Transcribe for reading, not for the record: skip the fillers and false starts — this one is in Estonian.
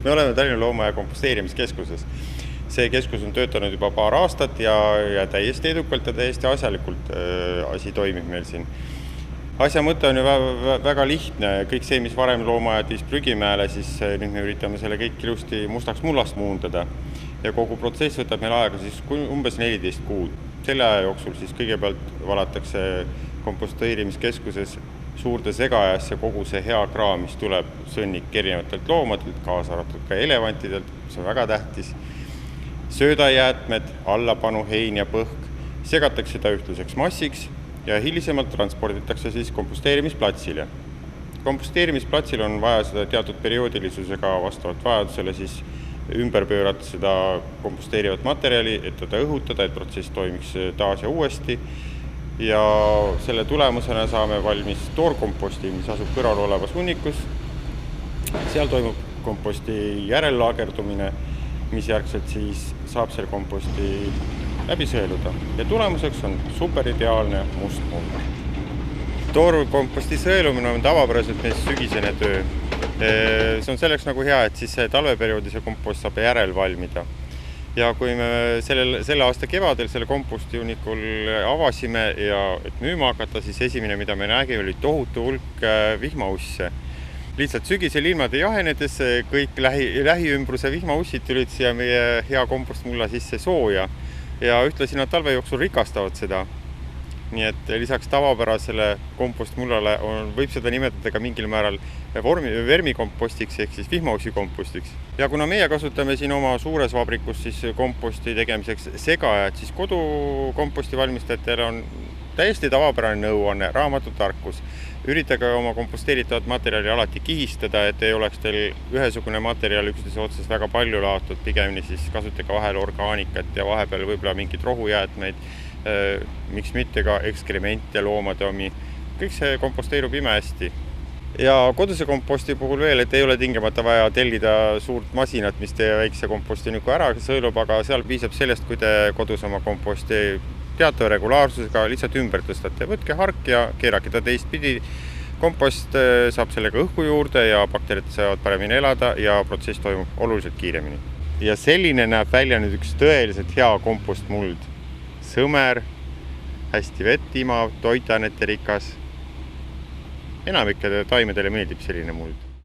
Me oleme Tallinna Looma- ja Komposteerimiskeskuses. See keskus on töötanud juba paar aastat ja täiesti edukalt ja täiesti asjalikult asi toimib meil siin. Asja mõte on ju väga lihtne, kõik see, mis varem looma jättis prügimäele, siis nüüd me üritame selle kõik ilusti mustaks mullast muundada. Ja kogu protsess võtab meil aega siis umbes 14 kuud. Selle aja jooksul siis kõigepealt valatakse komposteerimiskeskuses suurde segaajasse kogu see hea kraam, mis tuleb sõnnik erinevatelt loomadelt, kaasa arvatud ka elevantidelt, mis on väga tähtis. Söödajäätmed, allapanu, hein ja põhk segatakse seda ühtluseks massiks ja hilisemalt transporditakse siis komposteerimisplatsile. Komposteerimisplatsil on vaja seda teatud perioodilisusega vastavalt vajadusele siis ümber pöörata seda komposteerivat materjali, et teda õhutada, et protsess toimiks taas ja uuesti. Ja selle tulemusena saame valmis toorkomposti, mis asub kõrval olevas hunnikus. Seal toimub komposti järellagerdumine, mis järgselt siis saab selle komposti läbi sõeluda. Ja tulemuseks on superideaalne must mull. Toorkomposti sõelumine on tavapäraselt meist sügisene töö. See on selleks nagu hea, et siis talveperioodi see kompost saab järel valmida. Ja kui me selle aasta kevadel selle komposti hunnikul avasime ja et müüma hakata, siis esimene, mida me nägime, oli tohutu hulk vihmausse. Lihtsalt sügisel ilmade jahenedes kõik lähiümbruse vihmaussid tulid siia meie hea kompostmulla sisse sooja ja ühtlasi nad talve jooksul rikastavad seda. Nii et lisaks tavapärasele kompostmullale võib seda nimetada ka mingil määral vermikompostiks ehk siis vihmaussi kompostiks. Ja kuna meie kasutame siin oma suures vabrikus siis komposti tegemiseks segajad, siis kodukomposti valmistajatel on täiesti tavapärane nõuanne, raamatutarkus. Üritage oma komposteeritavat materjali alati kihistada, et ei oleks teil ühesugune materjal üksteise otsas väga palju laotud, pigemini siis kasutage vahel orgaanikat ja vahepeal võib-olla mingid rohujäätmeid, miks mitte ka ekskremente, loomade omi. Kõik see komposteerub ime hästi. Ja koduse komposti puhul veel, et ei ole tingemata vaja tellida suurt masinat, mis teie väikse komposti ära sõelub, aga seal piisab sellest, kui te kodus oma komposti teatava regulaarsusega lihtsalt ümber tõstate. Võtke hark ja keerake ta teistpidi. Kompost saab sellega õhku juurde ja bakterid saavad paremini elada ja protsess toimub oluliselt kiiremini. Ja selline näeb välja nüüd üks tõeliselt hea kompostmuld. Sõmer, hästi vett imav, toitainete rikas. Enamikele taimedele meeldib selline muld.